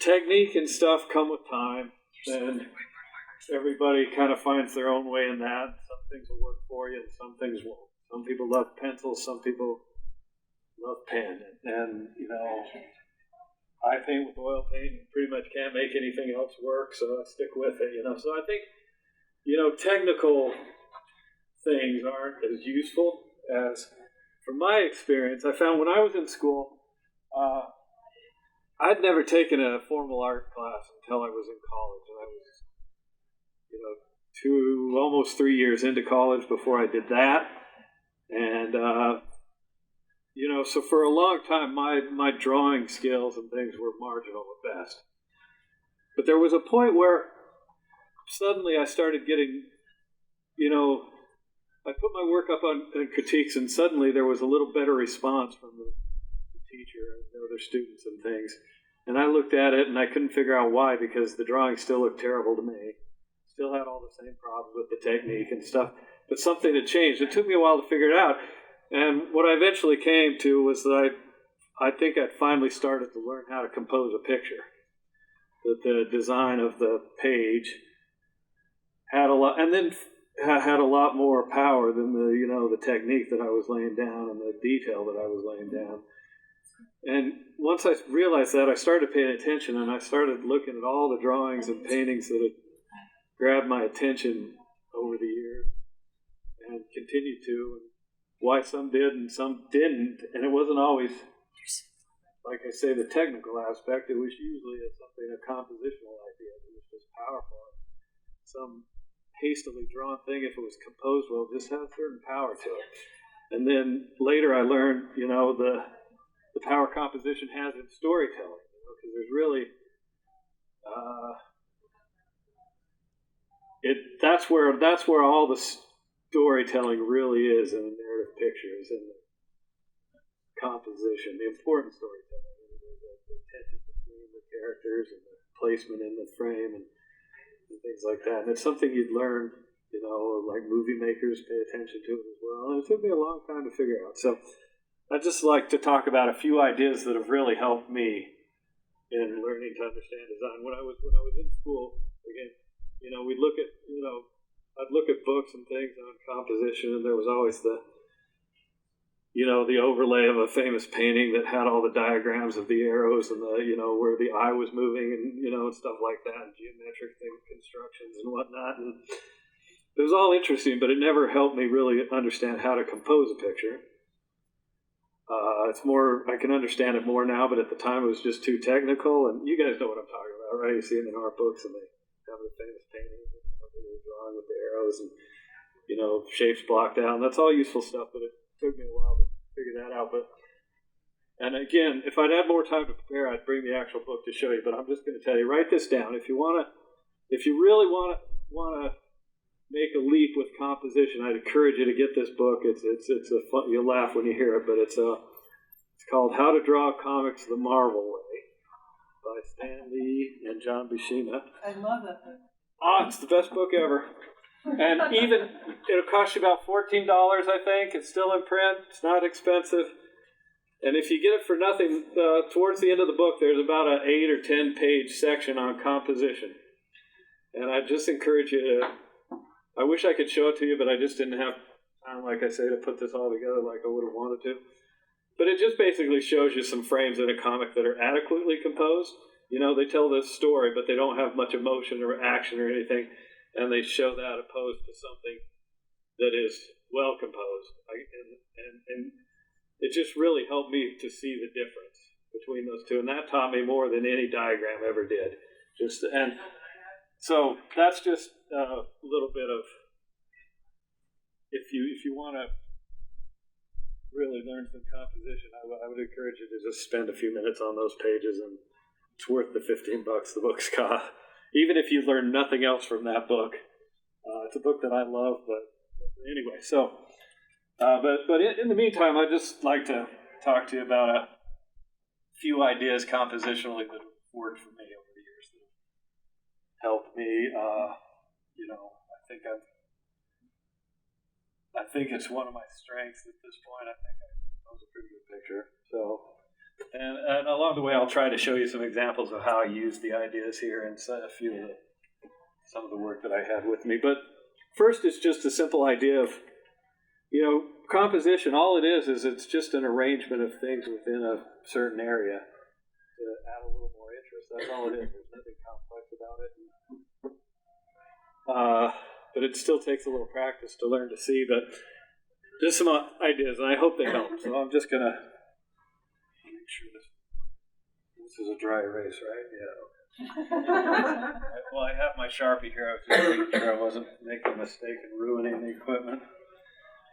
technique and stuff come with time, and everybody kind of finds their own way in that. Some things will work for you, and some things won't. Some people love pencils, some people love pen, and I paint with oil paint and pretty much can't make anything else work, so I stick with it. So I think technical things aren't as useful as, from my experience, I found when I was in school, I'd never taken a formal art class until I was in college, and I was, almost 3 years into college before I did that, and so for a long time, my drawing skills and things were marginal at best. But there was a point where suddenly I started getting, I put my work up on critiques, and suddenly there was a little better response from the teacher and the other students and things. And I looked at it, and I couldn't figure out why, because the drawing still looked terrible to me. Still had all the same problems with the technique and stuff. But something had changed. It took me a while to figure it out. And what I eventually came to was that I think I'd finally started to learn how to compose a picture. That the design of the page had a lot, and then had a lot more power than the technique that I was laying down and the detail that I was laying down. And once I realized that, I started paying attention, and I started looking at all the drawings and paintings that had grabbed my attention over the years, and continued to, and why some did and some didn't. And it wasn't always, like I say, the technical aspect. It was usually a compositional idea that was just powerful. Some hastily drawn thing, if it was composed well, just had a certain power to it. And then later I learned, the power composition has in storytelling, because there's really, that's where all the storytelling really is in the narrative pictures and the composition, the important storytelling, the tension between the characters and the placement in the frame and things like that. And it's something you'd learn, like movie makers pay attention to it as well. And it took me a long time to figure out. So I'd just like to talk about a few ideas that have really helped me in learning to understand design. When I was in school, again, we'd look at, I'd look at books and things on composition, and there was always the overlay of a famous painting that had all the diagrams of the arrows and the, where the eye was moving and, and stuff like that, and geometric constructions and whatnot. And it was all interesting, but it never helped me really understand how to compose a picture. It's more, I can understand it more now, but at the time it was just too technical. And you guys know what I'm talking about, right? You see it in art books, and they have the famous paintings and the drawing with the arrows and, shapes blocked out. And that's all useful stuff, but it took me a while to figure that out. And again, if I'd had more time to prepare, I'd bring the actual book to show you. But I'm just going to tell you, write this down. If you really want to make a leap with composition, I'd encourage you to get this book. It's a fun, you'll laugh when you hear it, but it's called How to Draw Comics the Marvel Way by Stan Lee and John Buscema. I love that book. Oh, it's the best book ever. And even, it'll cost you about $14, I think. It's still in print. It's not expensive. And if you get it for nothing, towards the end of the book, there's about an 8 or 10 page section on composition. And I just encourage you to, I wish I could show it to you, but I just didn't have time, like I say, to put this all together like I would have wanted to. But it just basically shows you some frames in a comic that are adequately composed. They tell this story, but they don't have much emotion or action or anything. And they show that opposed to something that is well composed. And it just really helped me to see the difference between those two. And that taught me more than any diagram ever did. And so that's just a little bit of, if you want to really learn some composition, I would encourage you to just spend a few minutes on those pages, and it's worth the $15 the book's cost. Even if you learn nothing else from that book. It's a book that I love, but anyway, so, but in the meantime, I'd just like to talk to you about a few ideas compositionally that have worked for me over the years that have helped me. I think it's one of my strengths at this point. I think I compose a pretty good picture. So And along the way, I'll try to show you some examples of how I use the ideas here and some of the work that I had with me. But first, it's just a simple idea of, composition. All it is it's just an arrangement of things within a certain area to add a little more interest. That's all it is. There's nothing complex about it. But it still takes a little practice to learn to see. But just some ideas, and I hope they help. So I'm just going to make sure this is a dry erase, right? Yeah. Well, I have my Sharpie here. I was just making sure I wasn't making a mistake and ruining the equipment.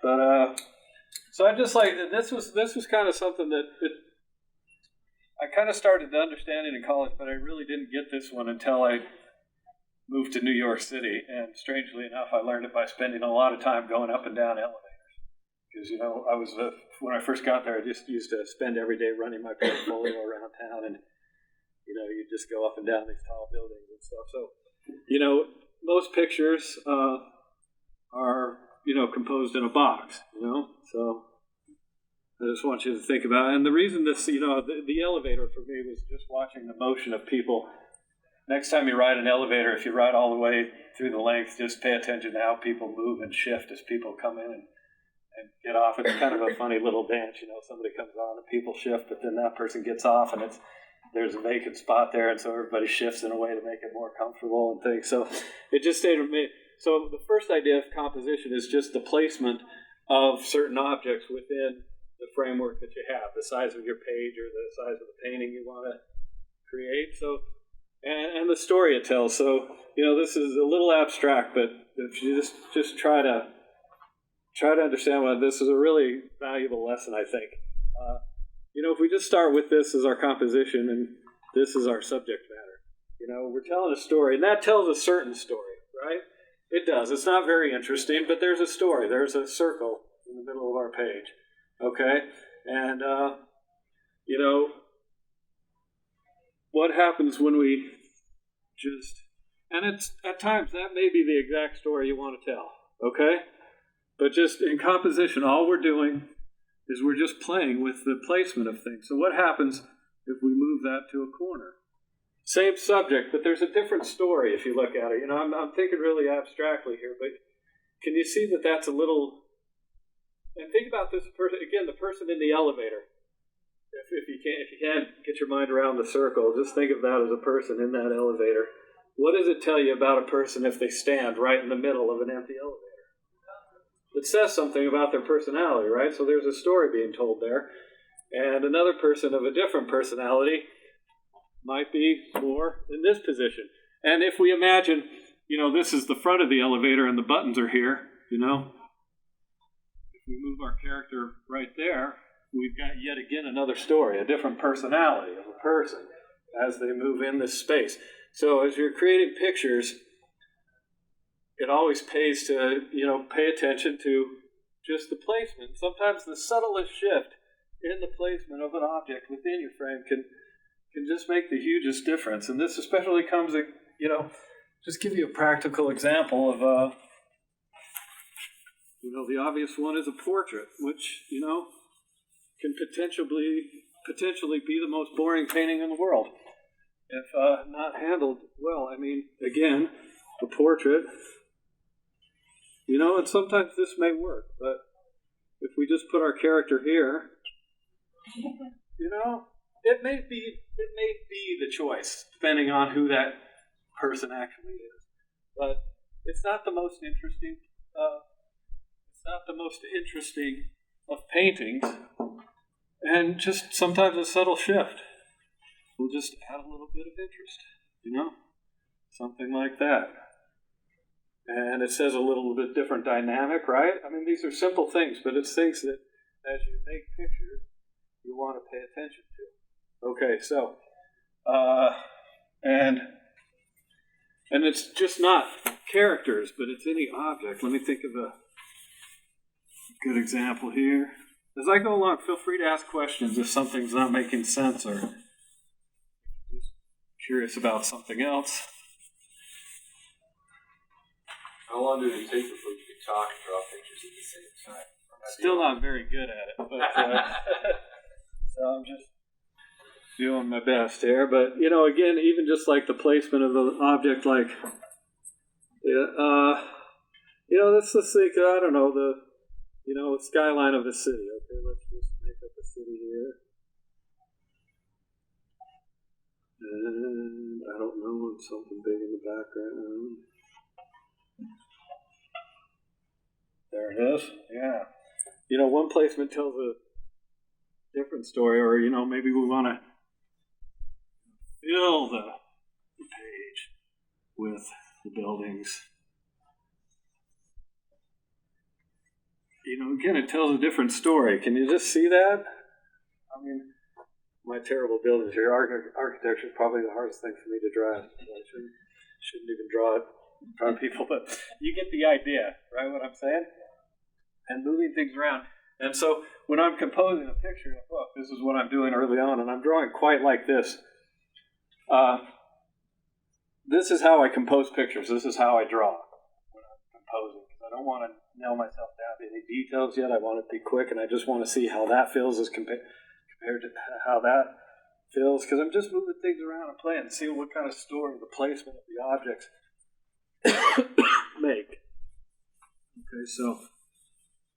But so I just this was kind of something that I kind of started to understand it in college, but I really didn't get this one until I moved to New York City. And strangely enough, I learned it by spending a lot of time going up and down elevators. Because I was when I first got there, I just used to spend every day running my portfolio around town, and you just go up and down these tall buildings and stuff. So most pictures are composed in a box, so I just want you to think about it. And the reason this, the elevator for me was just watching the motion of people. Next time you ride an elevator, if you ride all the way through the length, just pay attention to how people move and shift as people come in and get off. It's kind of a funny little dance, somebody comes on and people shift, but then that person gets off and there's a vacant spot there, and so everybody shifts in a way to make it more comfortable and things. So it just stayed with me. So the first idea of composition is just the placement of certain objects within the framework that you have, the size of your page or the size of the painting you want to create. So, and the story it tells. So, this is a little abstract, but if you just try to understand what this is, a really valuable lesson, I think. If we just start with this as our composition and this is our subject matter, we're telling a story, and that tells a certain story, right? It does. It's not very interesting, but there's a story. There's a circle in the middle of our page, okay? And, what happens when we and it's at times that may be the exact story you want to tell, okay? But just in composition, all we're doing is we're just playing with the placement of things. So what happens if we move that to a corner? Same subject, but there's a different story if you look at it. I'm thinking really abstractly here, but can you see that that's a little... And think about this person, again, the person in the elevator. If you can't get your mind around the circle, just think of that as a person in that elevator. What does it tell you about a person if they stand right in the middle of an empty elevator? It says something about their personality, right? So there's a story being told there. And another person of a different personality might be more in this position. And if we imagine, this is the front of the elevator and the buttons are here, if we move our character right there, we've got yet again another story, a different personality of a person as they move in this space. So as you're creating pictures, it always pays to, pay attention to just the placement. Sometimes the subtlest shift in the placement of an object within your frame can just make the hugest difference. And this especially comes, just give you a practical example of, the obvious one is a portrait, which, can potentially be the most boring painting in the world if not handled well. I mean, again, a portrait, and sometimes this may work, but if we just put our character here, it may be the choice, depending on who that person actually is. But it's not the most interesting. It's not the most interesting of paintings, and just sometimes a subtle shift will just add a little bit of interest. Something like that. And it says a little bit different dynamic, right? I mean, these are simple things, but it's things that as you make pictures, you want to pay attention to. Okay, so, and it's just not characters, but it's any object. Let me think of a good example here. As I go along, feel free to ask questions if something's not making sense or just curious about something else. How long did it take before you could talk and draw pictures at the same time? Still not very good at it, but so I'm just doing my best here, but again, even just like the placement of the object, like, let's think, I don't know, the skyline of a city. Okay, let's just make up a city here, and I don't know, something big in the background. There it is. Yeah. One placement tells a different story, or maybe we want to fill the page with the buildings. Again, it tells a different story. Can you just see that? I mean, my terrible buildings here. Architecture is probably the hardest thing for me to draw. I shouldn't even draw it in front of people, but you get the idea, right? What I'm saying? And moving things around. And so when I'm composing a picture in a book, this is what I'm doing early on, and I'm drawing quite like this. This is how I compose pictures. This is how I draw when I'm composing. Because I don't want to nail myself down to any details yet. I want it to be quick, and I just want to see how that feels as compared to how that feels. Because I'm just moving things around and playing and seeing what kind of story the placement of the objects make. Okay, so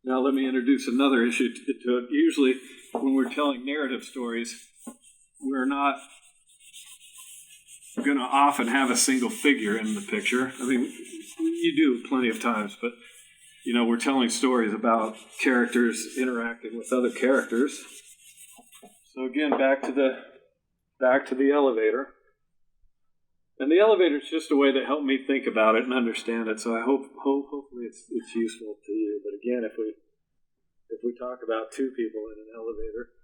now let me introduce another issue to it. Usually when we're telling narrative stories, we're not going to often have a single figure in the picture. I mean, you do plenty of times, but we're telling stories about characters interacting with other characters. So again, back to the elevator. And the elevator is just a way to help me think about it and understand it. So I hopefully it's useful to you. But again, if we talk about two people in an elevator,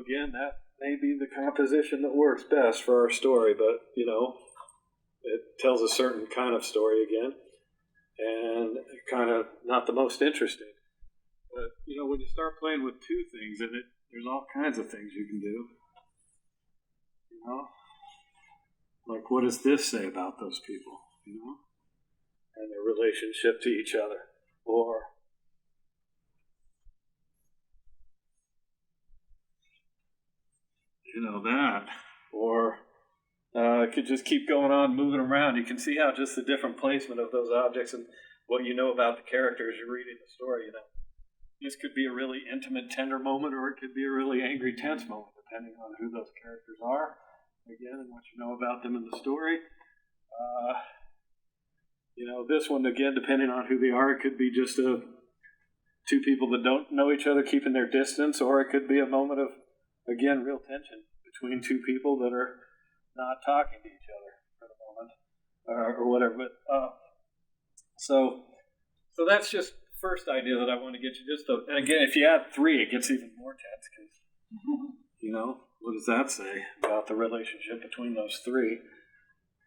again, that may be the composition that works best for our story. But it tells a certain kind of story again, and kind of not the most interesting. But when you start playing with two things in it, there's all kinds of things you can do. Like, what does this say about those people, and their relationship to each other? Or, that. Or, it could just keep going on, moving around. You can see how just the different placement of those objects and what you know about the characters you're reading the story, This could be a really intimate, tender moment, or it could be a really angry, tense moment, depending on who those characters are. Again, and what you know about them in the story. This one, again, depending on who they are, it could be just two people that don't know each other keeping their distance, or it could be a moment of, again, real tension between two people that are not talking to each other for the moment, or whatever. But so that's just the first idea that I want to get you. And again, if you add 3, it gets even more tense because, what does that say about the relationship between those 3?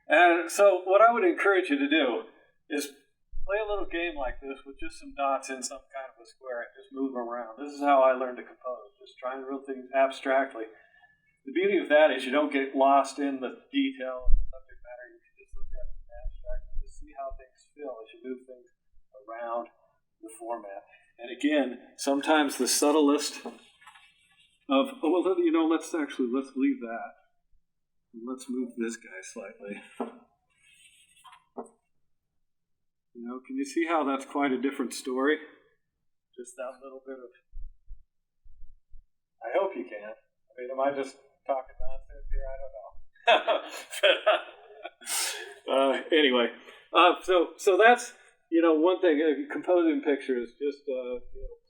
And so what I would encourage you to do is play a little game like this with just some dots in some kind of a square and just move them around. This is how I learned to compose, just trying to real things abstractly. The beauty of that is you don't get lost in the detail and the subject matter. You can just look at it in abstract and just see how things feel as you move things around the format. And again, sometimes the subtlest let's leave that. Let's move this guy slightly. Can you see how that's quite a different story? Just that little bit of... I hope you can. I mean, am I just talking nonsense here? I don't know. Anyway, so that's, one thing. Composing pictures, just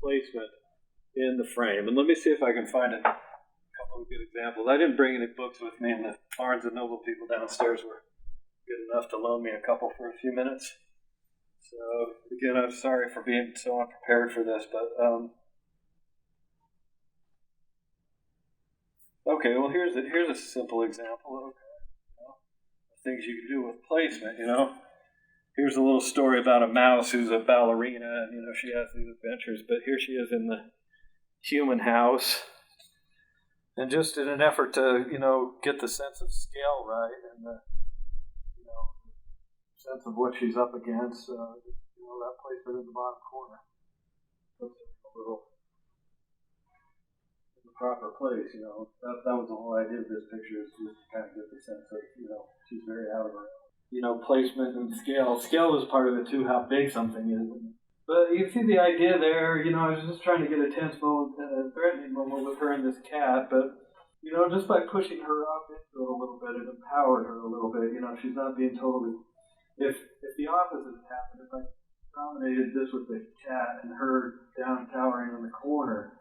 placement in the frame. And let me see if I can find a couple of good examples. I didn't bring any books with me, and the Barnes and Noble people downstairs were good enough to loan me a couple for a few minutes. So again, I'm sorry for being so unprepared for this, but okay. Well, here's a simple example of things you can do with placement. Here's a little story about a mouse who's a ballerina, and she has these adventures. But here she is in the human house, and just in an effort to get the sense of scale right and the sense of what she's up against, that placement in the bottom corner. Puts it a little in the proper place, that was the whole idea of this picture, is just to kind of get the sense of, she's very out of her, placement and scale. Scale is part of it too, how big something is. But you see the idea there, I was just trying to get a tense moment and a threatening moment with her and this cat, but, just by pushing her up into it a little bit, it empowered her a little bit, she's not being totally, if the opposite had happened, if I dominated this with the cat and her down cowering in the corner,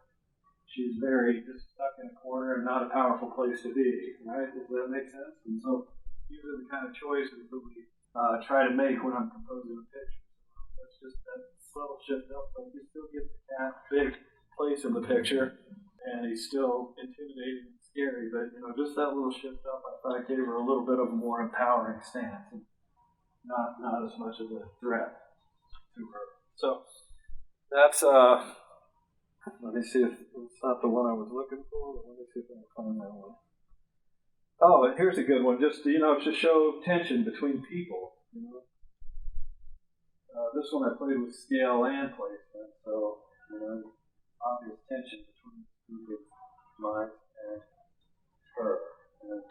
she's very just stuck in a corner and not a powerful place to be, right? Does that make sense? And so these are the kind of choices that we try to make when I'm composing a picture. That's just that subtle shift up. So you still get the cat big place in the picture, and he's still intimidating and scary, but just that little shift up, I thought gave her a little bit of a more empowering stance, and not as much of a threat to her. So that's let me see if it's not the one I was looking for. Let me see if I can find that one. Oh, and here's a good one. Just to show tension between people. This one I played with scale and placement, so obvious tension between mine and her. And,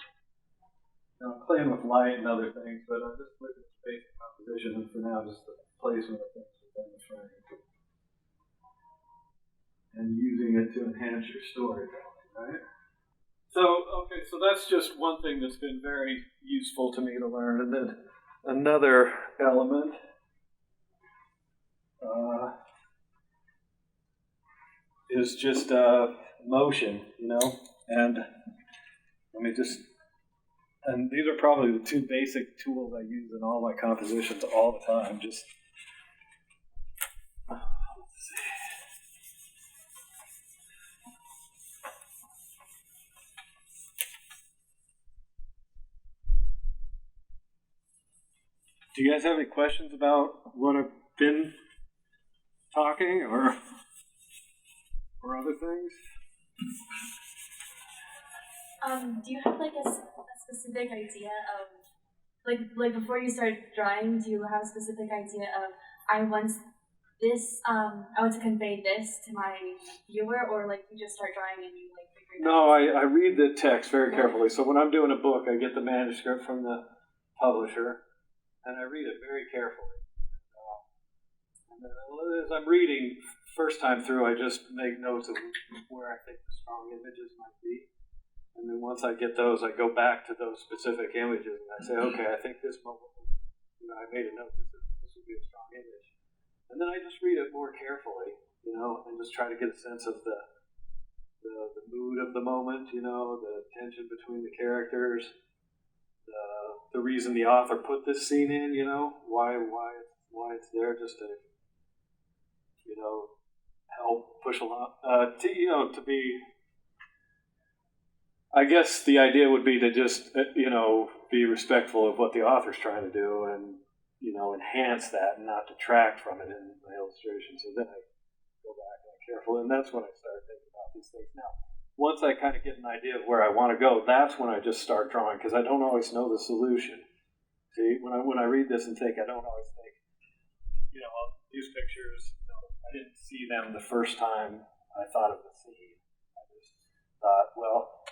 I'm playing with light and other things, but I'm just looking at basic composition, and for now, just the placement of things within the frame. And using it to enhance your storytelling, right? So that's just one thing that's been very useful to me to learn. And then another element is just motion, and and these are probably the two basic tools I use in all my compositions all the time. Let's see. Do you guys have any questions about what I've been talking or other things? Do you have a specific idea of like before you start drawing? Do you have a specific idea of I want to convey this to my viewer, or you just start drawing and you figure it out? No, I read the text very carefully. So when I'm doing a book, I get the manuscript from the publisher, and I read it very carefully. And then as I'm reading, first time through, I just make notes of where I think the strong images might be. And then once I get those, I go back to those specific images, and I say, okay, I think this moment, I made a note that this would be a strong image. And then I just read it more carefully, and just try to get a sense of the mood of the moment, the tension between the characters, the reason the author put this scene in, why it's there, just to, help push along, to be. I guess the idea would be to just, be respectful of what the author's trying to do and, enhance that and not detract from it in my illustration. So then I go back and I'm careful, and that's when I start thinking about these things. Now, once I kind of get an idea of where I want to go, that's when I just start drawing, because I don't always know the solution. See, when I read this and think, I don't always think, these pictures, I didn't see them the first time I thought of the scene. I just thought, well,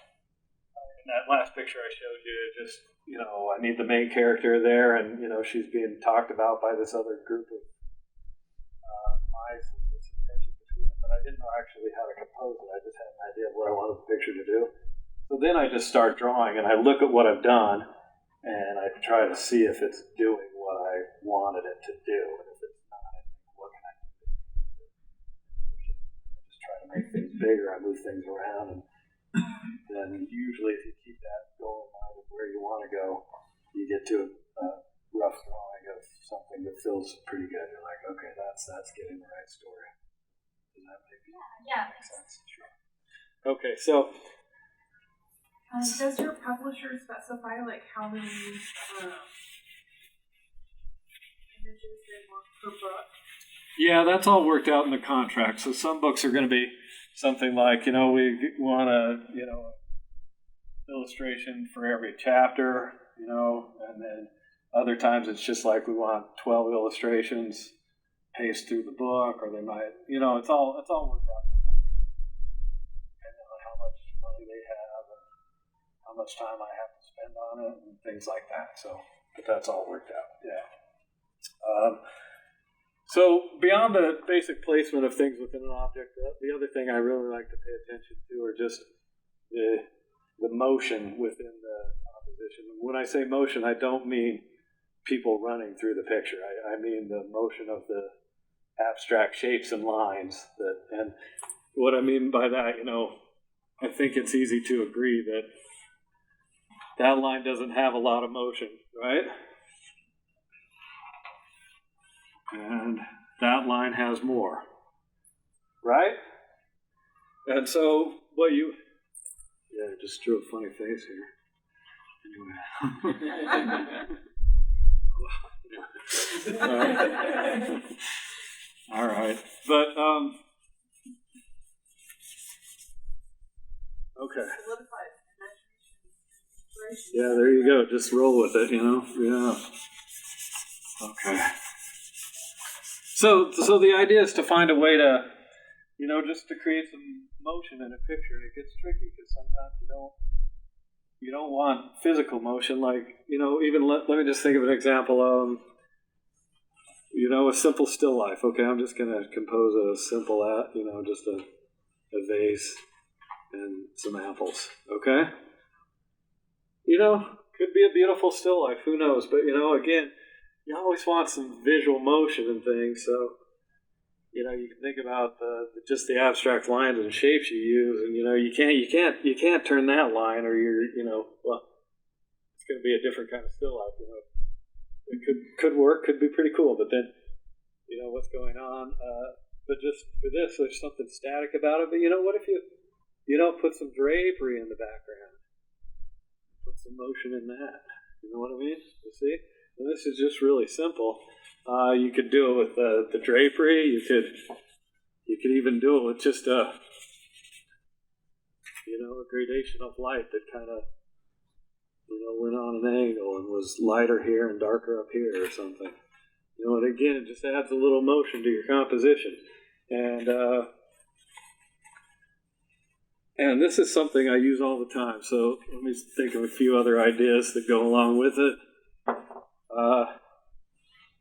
in that last picture I showed you, just, I need the main character there, and, she's being talked about by this other group of mice, and there's some tension between them, but I didn't know actually how to compose it. I just had an idea of what I wanted the picture to do. So then I just start drawing, and I look at what I've done, and I try to see if it's doing what I wanted it to do, and if it's not, I think, what can I do to push it? I just try to make things bigger, I move things around, and then usually if you keep that goal in mind of where you want to go, you get to a rough drawing of something that feels pretty good. You're like, okay, that's getting the right story. Does that make sense? Sure. Okay, so does your publisher specify how many images they want per book? Yeah, that's all worked out in the contract. So some books are going to be something like, we want a, illustration for every chapter, and then other times it's just like we want 12 illustrations paced through the book, or they might, it's all worked out. Depending on how much how much time I have to spend on it and things like that. So, but that's all worked out. Yeah. So beyond the basic placement of things within an object, the other thing I really like to pay attention to are just the motion within the composition. When I say motion, I don't mean people running through the picture. I mean the motion of the abstract shapes and lines. And what I mean by that, I think it's easy to agree that that line doesn't have a lot of motion, right? And that line has more, right? And so just drew a funny face here. Anyway. All right. But, okay. Yeah, there you go. Just roll with it, Yeah. Okay. So the idea is to find a way to, just to create some motion in a picture. And it gets tricky because sometimes you don't want physical motion. Like, even let me just think of an example. A simple still life. Okay, I'm just going to compose a simple, just a vase and some apples. Okay? Could be a beautiful still life. Who knows? But, again, you always want some visual motion and things. So, you can think about just the abstract lines and shapes you use, and you can't turn that line, or it's going to be a different kind of still life. It could work, could be pretty cool, but then what's going on. But just for this, there's something static about it. But what if you put some drapery in the background, put some motion in that? You know what I mean? You see? And this is just really simple. You could do it with the drapery. You could even do it with just a gradation of light that kind of went on an angle and was lighter here and darker up here or something. And again, it just adds a little motion to your composition. And this is something I use all the time. So let me think of a few other ideas that go along with it.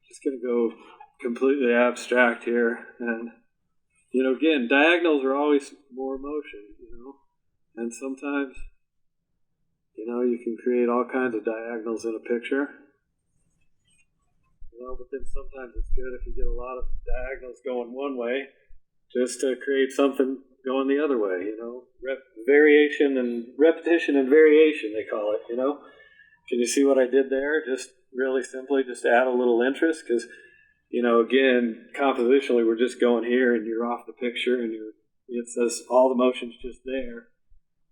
Just going to go completely abstract here. And, again, diagonals are always more motion, And sometimes, you can create all kinds of diagonals in a picture. But then sometimes it's good if you get a lot of diagonals going one way, just to create something going the other way, Variation and repetition and variation, they call it, Can you see what I did there? Just really simply just add a little interest, because, again, compositionally, we're just going here and you're off the picture and it says all the motion's just there.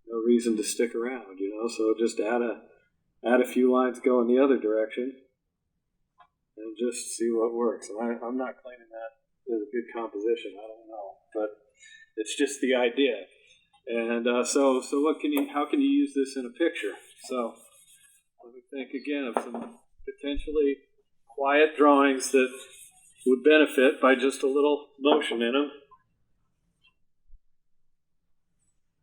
No reason to stick around, so just add a few lines going the other direction and just see what works. And I'm not claiming that is a good composition. I don't know, but it's just the idea. And so how can you use this in a picture? So let me think again of some potentially quiet drawings that would benefit by just a little motion in them.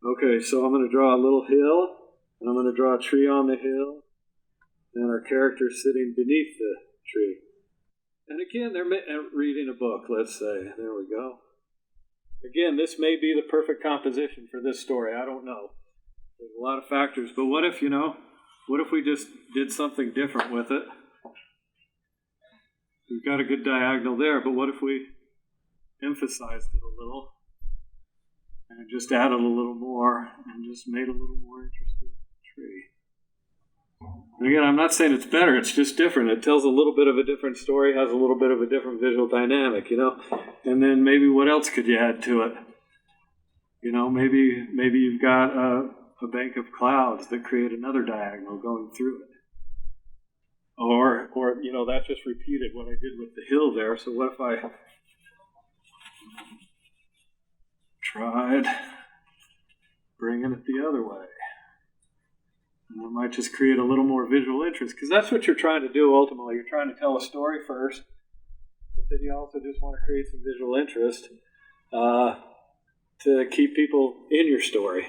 Okay, so I'm going to draw a little hill, and I'm going to draw a tree on the hill, and our character sitting beneath the tree. And again, they're reading a book, let's say. There we go. Again, this may be the perfect composition for this story. I don't know. There's a lot of factors, but what if we just did something different with it? We've got a good diagonal there, but what if we emphasized it a little and just added a little more and just made a little more interesting tree? And again, I'm not saying it's better, it's just different. It tells a little bit of a different story, has a little bit of a different visual dynamic, And then maybe what else could you add to it? Maybe you've got a bank of clouds that create another diagonal going through it. Or that just repeated what I did with the hill there. So what if I tried bringing it the other way? And I might just create a little more visual interest, because that's what you're trying to do ultimately. You're trying to tell a story first, but then you also just want to create some visual interest. to keep people in your story.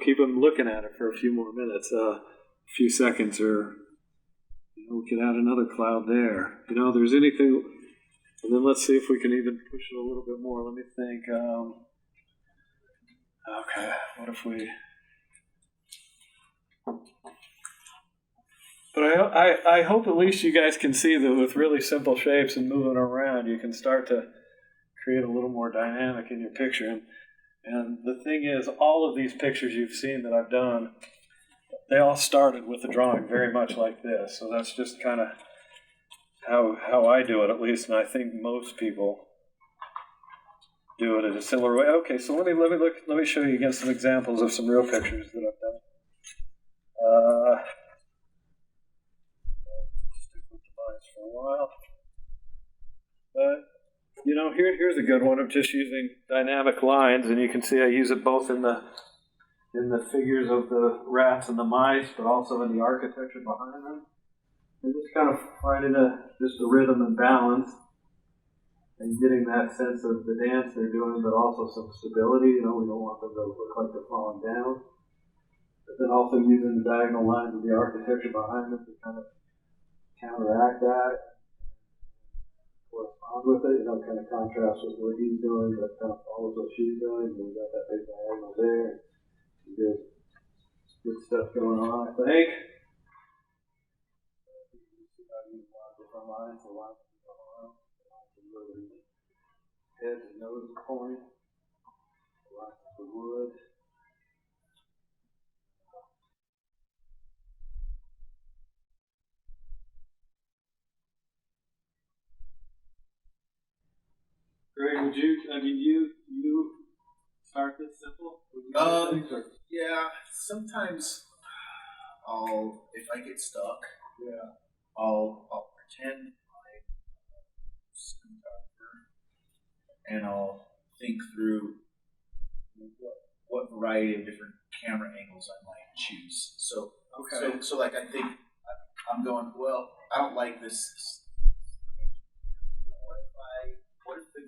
Keep them looking at it for a few more minutes, a few seconds, or we could add another cloud there. There's anything, and then let's see if we can even push it a little bit more. Let me think. Okay, what if we? But I hope at least you guys can see that with really simple shapes and moving around, you can start to create a little more dynamic in your picture. And the thing is, all of these pictures you've seen that I've done, they all started with a drawing very much like this. So that's just kind of how I do it, at least, and I think most people do it in a similar way. Okay, so let me show you again some examples of some real pictures that I've done. Stick with the lines for a while. But here's a good one. I'm just using dynamic lines, and you can see I use it both in the figures of the rats and the mice, but also in the architecture behind them. And just kind of finding just a rhythm and balance, and getting that sense of the dance they're doing, but also some stability. We don't want them to look like they're falling down. But then also using the diagonal lines of the architecture behind them to kind of counteract that. Correspond with it, kind of contrast with what he's doing, but kind of follows what she's doing. We've got that big diagonal there. Good stuff going on, I think. Different lines, the lines of the arm, the lines of the head and nose point, the lines of the wood. Greg, you start this simple? Yeah, sometimes if I get stuck, I'll pretend I'm a cinematographer, and I'll think through what variety of different camera angles I might choose. So like I think I'm going, well, I don't like this. What if the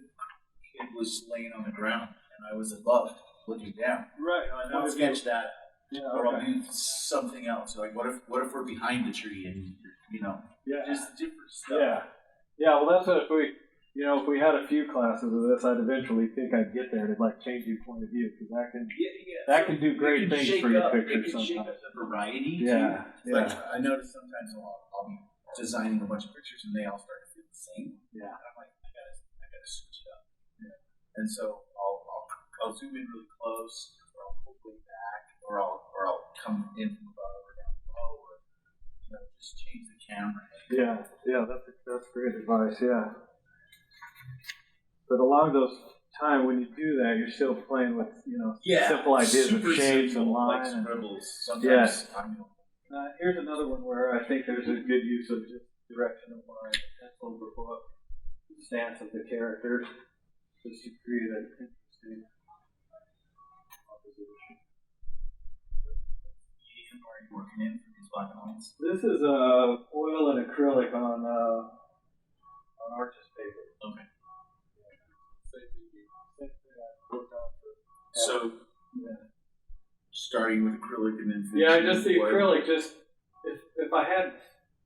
kid was laying on the ground and I was above looking down? Right. I'll sketch that. Yeah, or I'll do something else. Like what if we're behind the tree and just different stuff. Yeah. Well, that's what if we had a few classes of this, I'd eventually think I'd get there to change your point of view, because that can do great things for your pictures sometimes. Shake up the variety. Yeah. Like I notice sometimes I'll be designing a bunch of pictures and they all start to feel the same. Yeah. And I'm like, I gotta switch it up. Yeah. And so I'll zoom in really close, or I'll pull way back, or I'll come in from above or down below, or just change the camera. Yeah, that's great advice. Yeah. But along those time when you do that, you're still playing with simple ideas of shapes and lines. Like scribbles. Sometimes here's another one where I think there's a good use of just direction of line, pencil before the stance of the characters, just to create an interesting composition. Are you working in for these black and whites? This is oil and acrylic on artist paper. Okay. So, starting with acrylic and then finishing just the oil. acrylic. Just if I had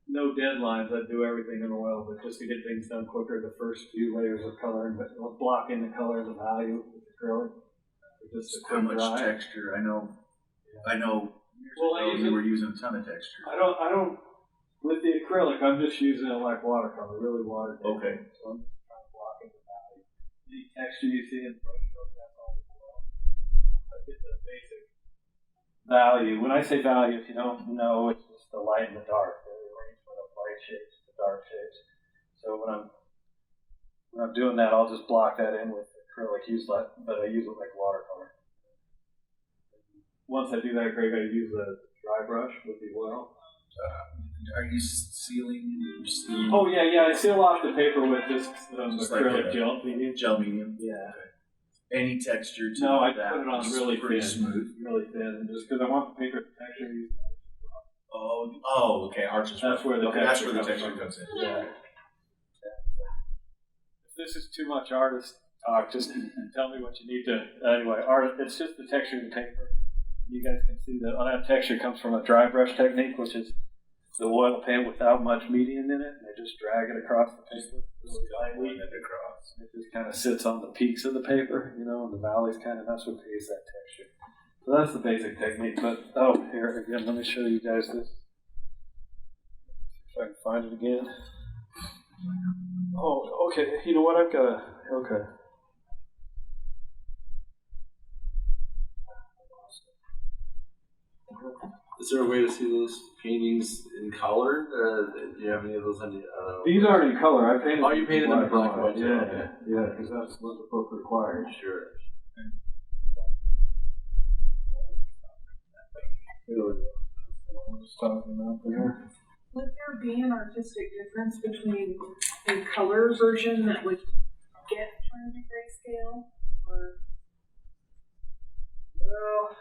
no deadlines, I'd do everything in oil, but just to get things done quicker, the first few layers of color, but block in the color and the value with acrylic. Just how much texture? I know. You were using a ton of texture. I don't. With the acrylic, I'm just using it like watercolor, really watered down. Okay. So I'm just trying to block in the value. Any texture you see in the brush stroke, that's all the oil. I get the basic value. When I say value, if you don't know, it's just the light and the dark, the arrangement of light shapes to dark shapes. So when I'm doing that, I'll just block that in with acrylic, but I use it like watercolor. Once I do that, Greg, I use a dry brush with the oil. Are you sealing? Oh yeah. I seal off the paper with just acrylic like gel medium. Gel medium. Yeah. Okay. Any texture to No, I that? put it on really pretty thin, smooth. really thin, just because I want the paper texture. Oh, okay. Arches. That's where the texture comes in. Yeah. If this is too much artist talk, just tell me what you need to. Anyway, it's just the texture of the paper. You guys can see that that texture comes from a dry brush technique, which is the oil paint without much medium in it, and they just drag it across the paper. It just kind of sits on the peaks of the paper, and the valleys that's what creates that texture. So that's the basic technique. But here again, let me show you guys this. If I can find it again. Oh, okay. You know what? I've got okay. Is there a way to see those paintings in color? Do you have any of those on the? These aren't in color. I painted. Oh, you painted them in black and white. Yeah, because that's what the book requires. Sure. Would there be an artistic difference between a color version that would get turned to grayscale, or? Well,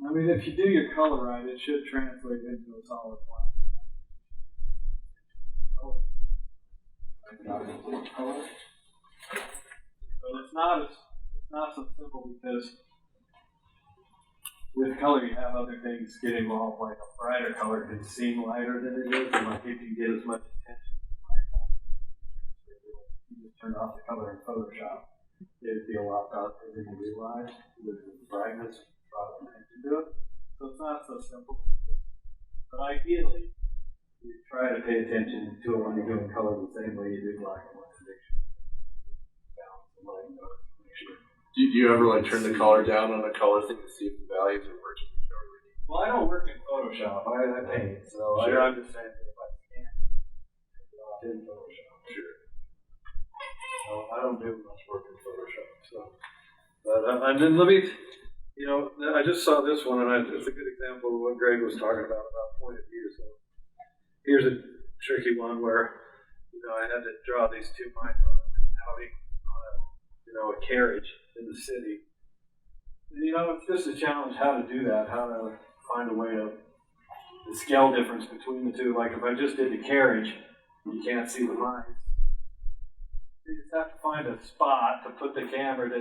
I mean, if you do your color right, it should translate into a solid black. But it's not so simple because with color you have other things get involved, like a brighter color can seem lighter than it is, and like you can get as much attention as you just turn off the color in Photoshop. It'd be a lot darker than you realize with the brightness brought attention to it. So it's not so simple. But ideally, you try to pay attention to it when you're doing color the same way you do black and white. Balance the light and dark. Make sure. Do you ever turn the color down on a color thing to see if the values are working? Well, I don't work in Photoshop. I paint, so sure. I'm just saying that if I scan it in Photoshop. Sure. So I don't do much work in Photoshop. So, but and then let me, I just saw this one, and it's a good example of what Greg was talking about point of view. So here's a tricky one where I had to draw these two mice outing on a carriage in the city. And, it's just a challenge how to do that, how to find a way to the scale difference between the two. Like if I just did the carriage, you can't see the mice. You just have to find a spot to put the camera to,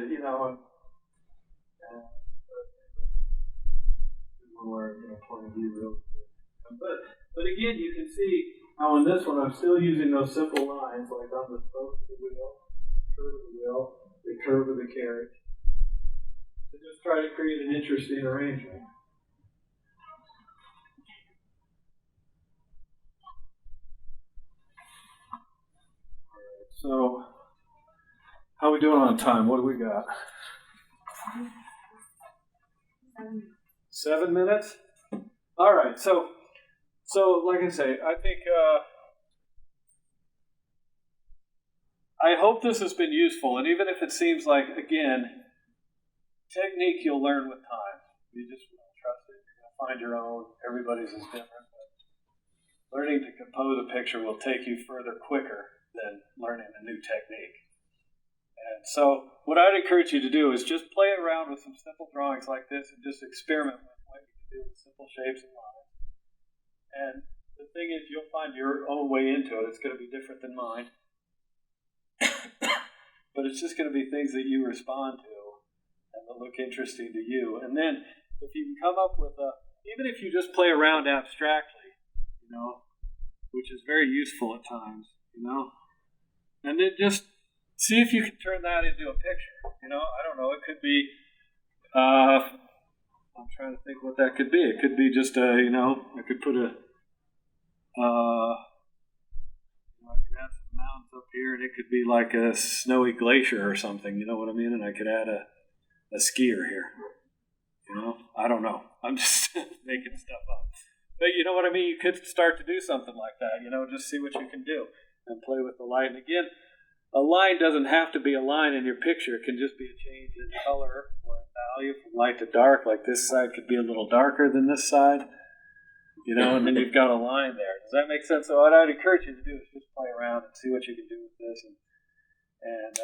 where point of view really. But again, you can see how in this one I'm still using those simple lines, like on the spoke of the wheel, curve of the wheel, the curve of the carriage, to just try to create an interesting arrangement. So, how are we doing on time? What do we got? 7 minutes? All right. So like I say, I think I hope this has been useful. And even if it seems like, again, technique you'll learn with time. You just trust it. You're going to find your own. Everybody's is different. But learning to compose a picture will take you further quicker than learning a new technique. And so what I'd encourage you to do is just play around with some simple drawings like this and just experiment with what you can do with simple shapes and lines. And the thing is, you'll find your own way into it. It's going to be different than mine. But it's just going to be things that you respond to and that look interesting to you. And then if you can come up with even if you just play around abstractly, which is very useful at times, and then just see if you can turn that into a picture. I don't know. It could be, I'm trying to think what that could be. It could be just I could put I could add some mountains up here, and it could be like a snowy glacier or something. You know what I mean? And I could add a skier here. I don't know. I'm just making stuff up. But you know what I mean? You could start to do something like that. Just see what you can do and play with the light. And again, a line doesn't have to be a line in your picture. It can just be a change in color or in value from light to dark. Like this side could be a little darker than this side, and then you've got a line there. Does that make sense? So what I'd encourage you to do is just play around and see what you can do with this and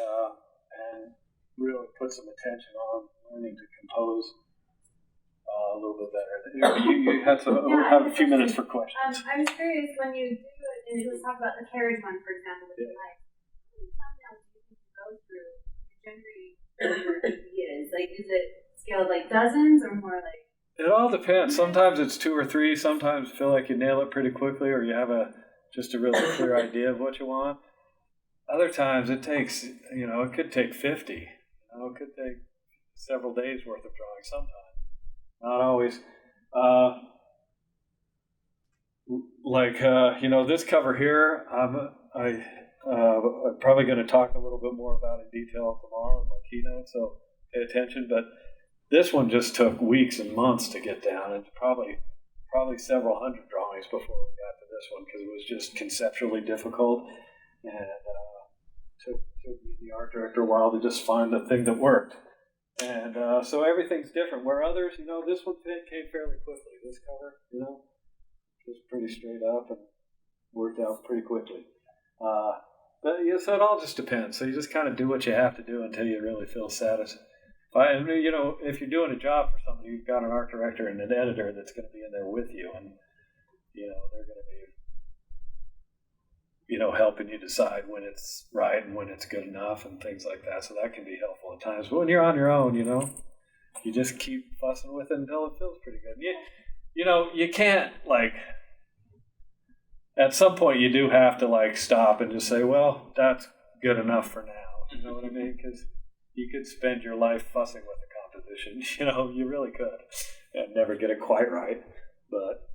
really put some attention on learning to compose a little bit better. You had we'll have a few minutes for questions. I was curious when you do it, and it was talk about the carriage one, for example, with the light. How many thumbnails do you think generating your ideas? Like, is it scaled like dozens or more like? It all depends. Sometimes it's 2 or 3. Sometimes you feel like you nail it pretty quickly, or you have just a really clear idea of what you want. Other times it takes, it could take 50. It could take several days worth of drawing. Sometimes, not always. This cover here, I'm probably going to talk a little bit more about in detail tomorrow in my keynote, so pay attention. But this one just took weeks and months to get down, and probably several hundred drawings before we got to this one, because it was just conceptually difficult, and took me, the art director, a while to just find the thing that worked. And so everything's different. Where others, this one came fairly quickly. This cover, was pretty straight up and worked out pretty quickly. So it all just depends. So you just kind of do what you have to do until you really feel satisfied. If you're doing a job for somebody, you've got an art director and an editor that's going to be in there with you, and they're going to be helping you decide when it's right and when it's good enough and things like that. So that can be helpful at times. But when you're on your own, you just keep fussing with it until it feels pretty good. You can't, at some point you do have to stop and just say, well, that's good enough for now. You know what I mean? Because you could spend your life fussing with the composition. You really could, and never get it quite right. But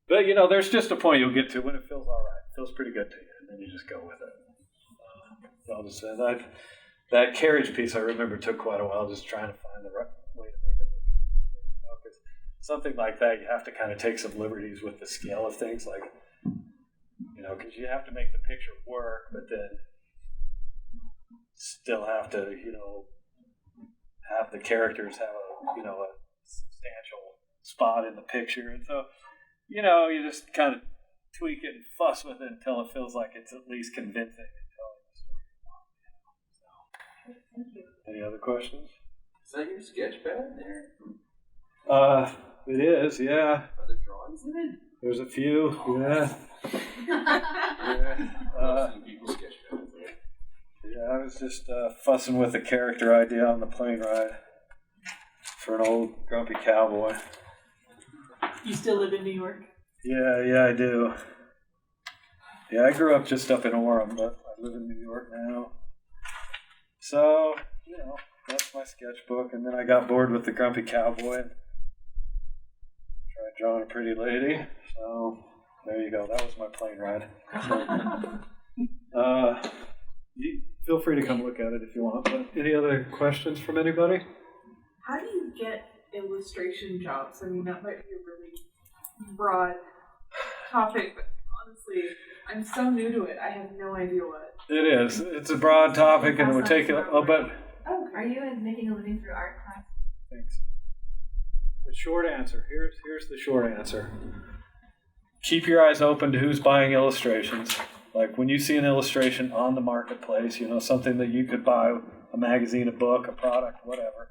there's just a point you'll get to when it feels all right. It feels pretty good to you, and then you just go with it. I'll just say that carriage piece I remember took quite a while, just trying to find the right way to make it look. Because something like that, you have to kind of take some liberties with the scale of things, because you have to make the picture work, but then still have to, have the characters have a substantial spot in the picture, and so. You just kind of tweak it and fuss with it until it feels like it's at least convincing and telling the story you want. Thank you. Any other questions? Is that your sketch pad there? It is, yeah. Are there drawings in it? There's a few, yeah. I've seen people's sketch pads there. Yeah, I was just fussing with a character idea on the plane ride for an old grumpy cowboy. You still live in New York? Yeah, I do. Yeah, I grew up just up in Orem, but I live in New York now. So, that's my sketchbook. And then I got bored with the grumpy cowboy and tried drawing a pretty lady. So, there you go. That was my plane ride. You feel free to come look at it if you want. But any other questions from anybody? How do you get illustration jobs? I mean, that might be a really broad topic, but honestly, I'm so new to it. I have no idea what. It is. It's a broad topic, and it would take a bit. Oh, are you making a living through art class? Thanks. The short answer. Here's the short answer. Keep your eyes open to who's buying illustrations. Like when you see an illustration on the marketplace, something that you could buy, a magazine, a book, a product, whatever.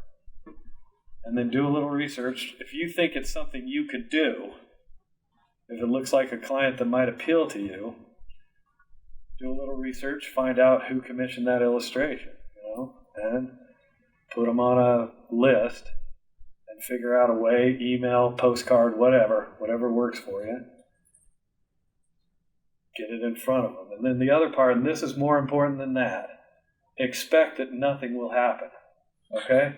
And then do a little research. If you think it's something you could do, if it looks like a client that might appeal to you, do a little research, find out who commissioned that illustration, and put them on a list and figure out a way, email, postcard, whatever works for you. Get it in front of them. And then the other part, and this is more important than that, expect that nothing will happen. Okay,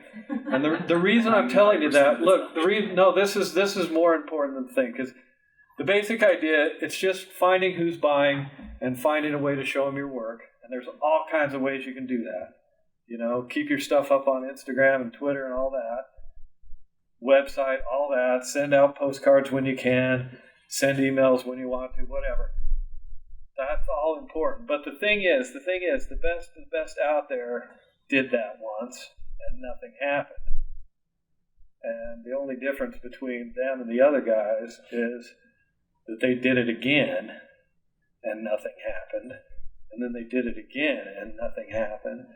and the reason I'm telling you that, look, this is more important than the thing, because the basic idea, it's just finding who's buying and finding a way to show them your work, and there's all kinds of ways you can do that. Keep your stuff up on Instagram and Twitter and all that, website, all that, send out postcards when you can, send emails when you want to, whatever. That's all important. But the thing is, the best out there did that once. And nothing happened. And the only difference between them and the other guys is that they did it again and nothing happened. And then they did it again and nothing happened.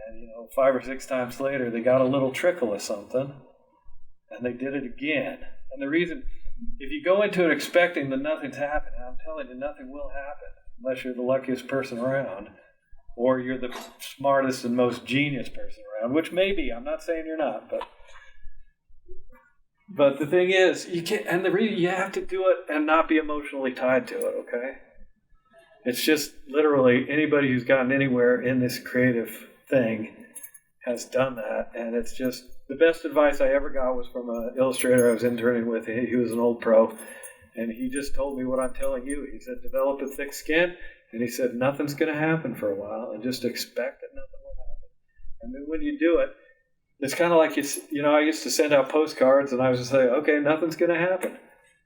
And 5 or 6 times later they got a little trickle of something and they did it again. And the reason, if you go into it expecting that nothing's happening, I'm telling you, nothing will happen unless you're the luckiest person around. or you're the smartest and most genius person around, which maybe, I'm not saying you're not, but the thing is, you can't, and you have to do it and not be emotionally tied to it, okay? It's just literally anybody who's gotten anywhere in this creative thing has done that, and it's just the best advice I ever got was from an illustrator I was interning with. He was an old pro, and he just told me what I'm telling you. He said, develop a thick skin, and he said, nothing's going to happen for a while, and just expect that nothing will happen. And then when you do it, it's kind of like, I used to send out postcards, and I was just say, okay, nothing's going to happen.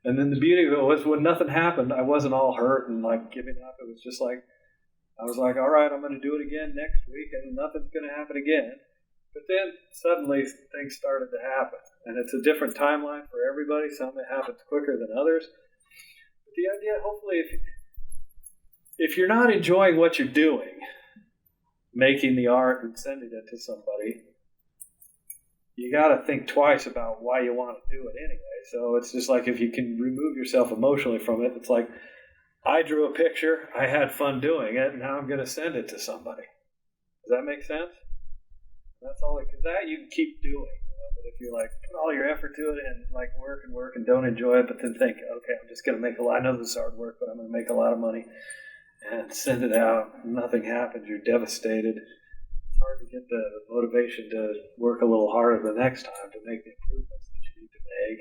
And then the beauty of it was when nothing happened, I wasn't all hurt and like giving up. It was just like, I was like, all right, I'm going to do it again next week, and nothing's going to happen again. But then suddenly things started to happen, and it's a different timeline for everybody. Some it happens quicker than others. But the idea, hopefully, if you're not enjoying what you're doing, making the art and sending it to somebody, you got to think twice about why you want to do it anyway. So it's just like if you can remove yourself emotionally from it, it's like, I drew a picture, I had fun doing it, and now I'm going to send it to somebody. Does that make sense? That's all, because that you can keep doing. But if you like put all your effort to it and like work and don't enjoy it, but then think, okay, I'm just going to make a lot. I know this is hard work, but I'm going to make a lot of money and send it out. Nothing happens. You're devastated. It's hard to get the motivation to work a little harder the next time to make the improvements that you need to make.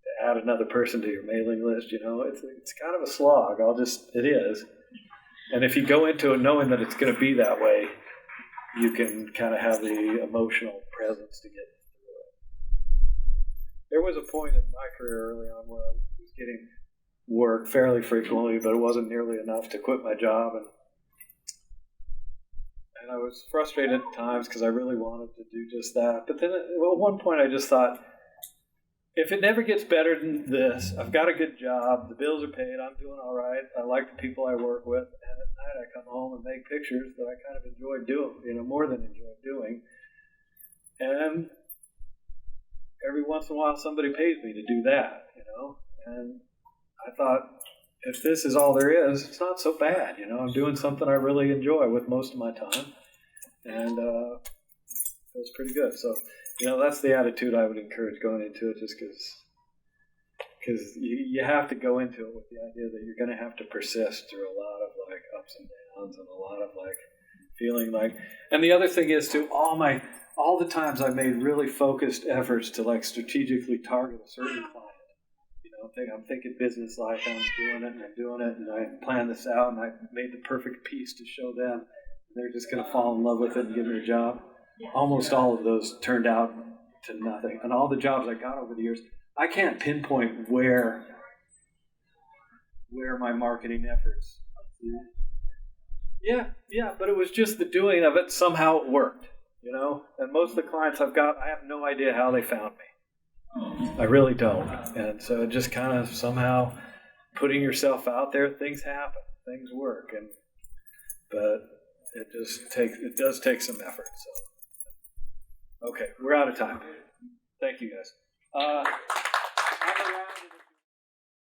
To add another person to your mailing list, it's kind of a slog. It is. And if you go into it knowing that it's going to be that way, you can kind of have the emotional presence to get through it. There was a point in my career early on where I was getting work fairly frequently, but it wasn't nearly enough to quit my job. And I was frustrated at times because I really wanted to do just that. But then at one point I just thought, if it never gets better than this, I've got a good job, the bills are paid, I'm doing all right, I like the people I work with, and at night I come home and make pictures that I kind of enjoy doing, more than enjoy doing. And every once in a while somebody pays me to do that, And I thought, if this is all there is, it's not so bad, I'm doing something I really enjoy with most of my time. And it was pretty good. So, that's the attitude I would encourage going into it, just because you have to go into it with the idea that you're going to have to persist through a lot of like ups and downs and a lot of like feeling like. And the other thing is too, all the times I made really focused efforts to like strategically target a certain client. I'm thinking business like I'm doing it, and I planned this out, and I made the perfect piece to show them. They're just going to fall in love with it and give me a job. Almost all of those turned out to nothing. And all the jobs I got over the years, I can't pinpoint where my marketing efforts. Yeah, but it was just the doing of it. Somehow it worked, And most of the clients I've got, I have no idea how they found me. I really don't. And so it just kind of somehow putting yourself out there, things happen, things work. But it does take some effort. So. Okay, we're out of time. Thank you, guys.